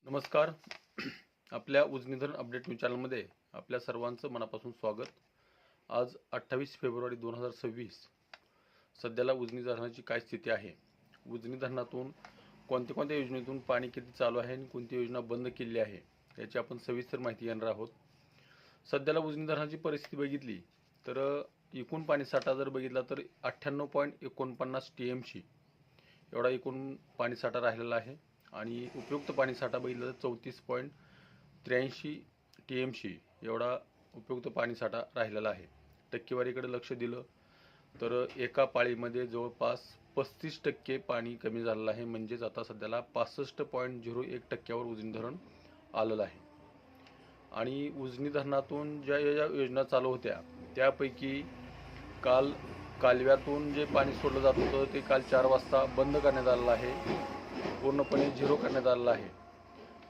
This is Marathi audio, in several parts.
नमस्कार. आपल्या उजनी धरण अपडेट न्यूज चॅनलमध्ये आपल्या सर्वांचं मनापासून स्वागत. आज 28 फेब्रुवारी 2026. सध्याला उजनी धरणाची काय स्थिती आहे, उजनी धरणातून कोणत्या योजनेतून पाणी किती चालू आहे आणि कोणती योजना बंद केली आहे याची आपण सविस्तर माहिती घेणार आहोत. सध्याला उजनी धरणाची परिस्थिती बघितली तर एकूण पाणीसाठा जर बघितला तर 98.49 TMC एवढा एकूण पाणीसाठा राहिलेला आहे आणि उपयुक्त पाणीसाठा बघितला तर 34.83 TMC एवढा उपयुक्त पाणीसाठा राहिलेला आहे. टक्केवारीकडे लक्ष दिलं तर एका पाळीमध्ये जवळपास 35% पाणी कमी झालेलं आहे. म्हणजेच आता सध्याला 65.01% उजनी धरण आलेलं आहे. आणि उजनी धरणातून ज्या योजना चालू होत्या त्यापैकी काल कालव्यातून जे पाणी सोडलं जात होतं ते काल 4 वाजता बंद करण्यात आलेलं आहे, पूर्णपणे झिरो करण्यात आलेलं आहे.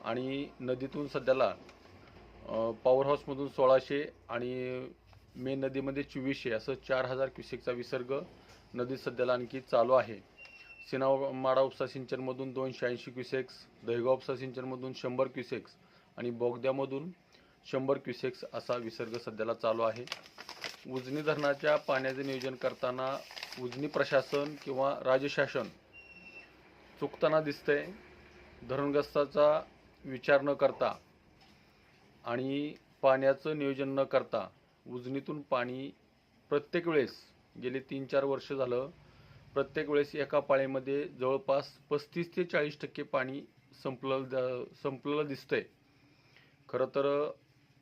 आणि नदीतून सध्याला पॉवर हाऊसमधून 1600 आणि मेन नदीमध्ये 2400 असं 4000 क्युसेकचा विसर्ग नदीत सध्याला आणखी चालू आहे. सिनामाडा उपसा सिंचनमधून 280 क्युसेक्स, दहेगाव उपसा सिंचनमधून 100 क्युसेक्स आणि बोगद्यामधून 100 क्युसेक्स असा विसर्ग सध्याला चालू आहे. उजनी धरणाच्या पाण्याचे नियोजन करताना उजनी प्रशासन किंवा राज्यशासन चुकताना दिसतंय. धरणग्रस्ताचा विचार न करता आणि पाण्याचं नियोजन न करता उजनीतून पाणी प्रत्येक वेळेस गेले 3-4 वर्ष झालं प्रत्येक वेळेस एका पाळीमध्ये जवळपास 35 ते 40% पाणी संपलेलं दिसतंय. खरं तर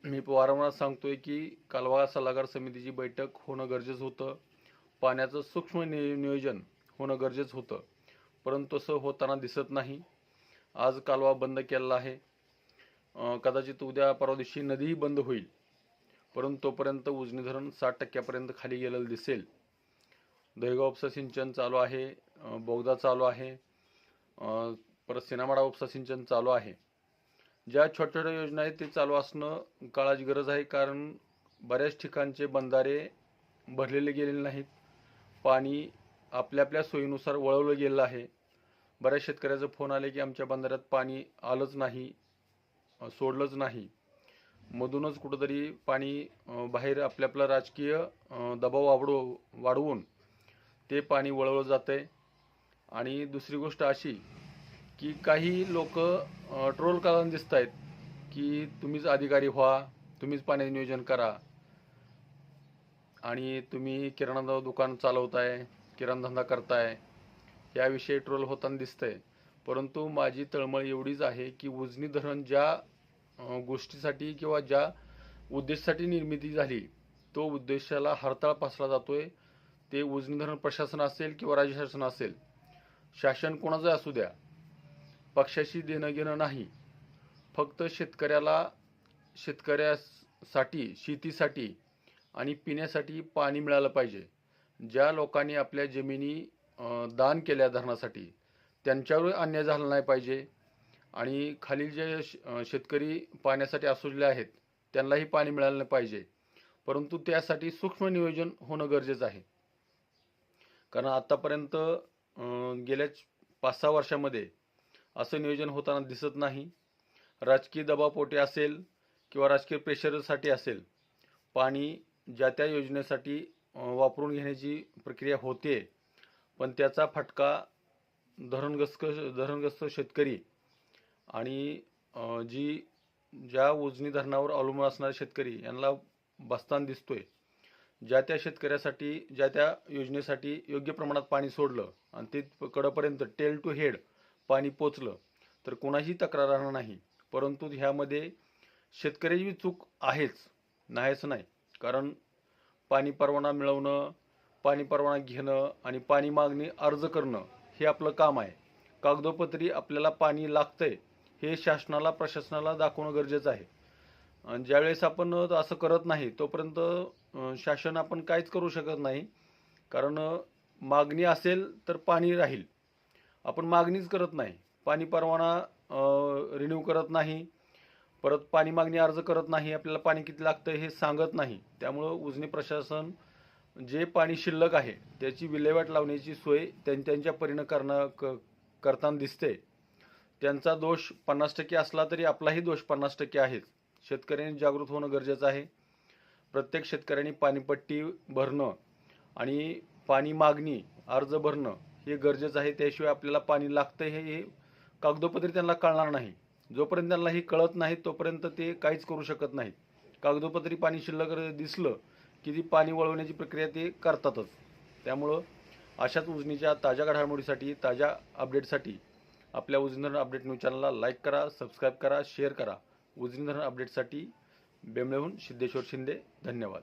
मी वारंवार सांगतोय की कालवा सल्लागार समितीची बैठक होणं गरजेचं होतं, पाण्याचं सूक्ष्म नियोजन होणं गरजेचं होतं, परंतु तसं होताना दिसत नाही. आज कालवा बंद केलेला आहे. कदाचित उद्या परवा दिवशी नदीही बंद होईल, परंतु तोपर्यंत उजनी धरण 60% खाली गेलेलं दिसेल. दहेगाव उपसा सिंचन चालू आहे, बोगदा चालू आहे, परत सिनामाडा उपसा सिंचन चालू आहे. ज्या छोट्या छोट्या योजना आहेत ते चालू असणं काळाची गरज आहे, कारण बऱ्याच ठिकाणचे बंधारे भरलेले गेलेले नाहीत. पाणी आपल्या आपल्या सोयीनुसार वळवलं गेलं आहे. बऱ्याच शेतकऱ्याचे फोन आले की आमच्या बंधाऱ्यात पाणी आलंच नाही, सोडलंच नाही. मधूनच कुठंतरी पाणी बाहेर आपल्या राजकीय दबाव वाढवून ते पाणी वळवलं जातंय. आणि दुसरी गोष्ट अशी की काही लोक ट्रोल करायला दिसत आहेत की तुम्हीच अधिकारी व्हा, तुम्हीच पाण्याचे नियोजन करा आणि तुम्ही किराणा दुकान चालवताय, किराणा धंदा करताय, याविषयी ट्रोल होताना दिसतंय. परंतु माझी तळमळ एवढीच आहे की उजनी धरण ज्या गोष्टीसाठी किंवा ज्या उद्देशासाठी निर्मिती झाली तो उद्देशाला हरताळ पासला जातोय. ते उजनी धरण प्रशासन असेल किंवा राज्य शासन असेल, शासन कोणाचं असू द्या, पक्षाशी देणं घेणं नाही. फक्त शेतकऱ्यासाठी, शेतीसाठी आणि पिण्यासाठी पाणी मिळालं पाहिजे. ज्या लोकांनी आपल्या जमिनी दान केल्या धरणासाठी त्यांच्यावर अन्याय झाला नाही पाहिजे. आणि खालील जे शेतकरी पाण्यासाठी आसुसले आहेत त्यांनाही पाणी मिळालं पाहिजे. परंतु त्यासाठी सूक्ष्म नियोजन होणं गरजेचं आहे, कारण आतापर्यंत गेल्या 5-6 वर्षामध्ये असं नियोजन होताना दिसत नाही. राजकीय दबावपोटी असेल किंवा राजकीय प्रेशरसाठी असेल, पाणी ज्या त्या योजनेसाठी वापरून घेण्याची प्रक्रिया होते, पण त्याचा फटका धरणग्रस्त शेतकरी आणि ज्या उजनी धरणावर अवलंबून असणारे शेतकरी यांना बसताना दिसतोय. ज्या त्या शेतकऱ्यासाठी ज्या त्या योजनेसाठी योग्य प्रमाणात पाणी सोडलं आणि ते कडपर्यंत टेल टू हेड पाणी पोचलं तर कोणाची तक्रार राहणार नाही. परंतु ह्यामध्ये शेतकऱ्याची चूक आहेच, नाहीच नाही. कारण पाणी परवाना मिळवणं, पाणी परवाना घेणं आणि पाणी मागणी अर्ज करणं हे आपलं काम आहे. कागदोपत्री आपल्याला पाणी लागतंय हे शासनाला, प्रशासनाला दाखवणं गरजेचं आहे. आणि ज्यावेळेस आपण असं करत नाही तोपर्यंत शासन आपण काहीच करू शकत नाही. कारण मागणी असेल तर पाणी राहील. आपण मागणीच करत नाही, पाणी परवाना रिन्यू करत नाही, परत पाणी मागणी अर्ज करत नाही, आपल्याला पाणी किती लागतं हे सांगत नाही. त्यामुळं उजनी प्रशासन जे पाणी शिल्लक आहे त्याची विल्हेवाट लावण्याची सोय त्यांच्या परीनं करताना दिसते. त्यांचा दोष 50% असला तरी आपलाही दोष 50% आहेच. शेतकऱ्यांनी जागृत होणं गरजेचं आहे. प्रत्येक शेतकऱ्यांनी पाणीपट्टी भरणं आणि पाणी मागणी अर्ज भरणं हे गरजेचं आहे. त्याशिवाय आपल्याला पाणी लागतं हे कागदोपत्री त्यांना कळणार नाही. जोपर्यंत त्यांना हे कळत नाही तोपर्यंत ते काहीच करू शकत नाहीत. कागदोपत्री पाणी शिल्लक दिसलं की ती पाणी वळवण्याची प्रक्रिया ते करतातच. त्यामुळं अशाच उजनीच्या ताज्या घडामोडीसाठी, ताज्या अपडेटसाठी आपल्या उजनी धरण अपडेट न्यूज चॅनलला लाईक करा, सबस्क्राईब करा, शेअर करा. उजनी धरण अपडेटसाठी बेंबळेहून सिद्धेश्वर शिंदे. धन्यवाद.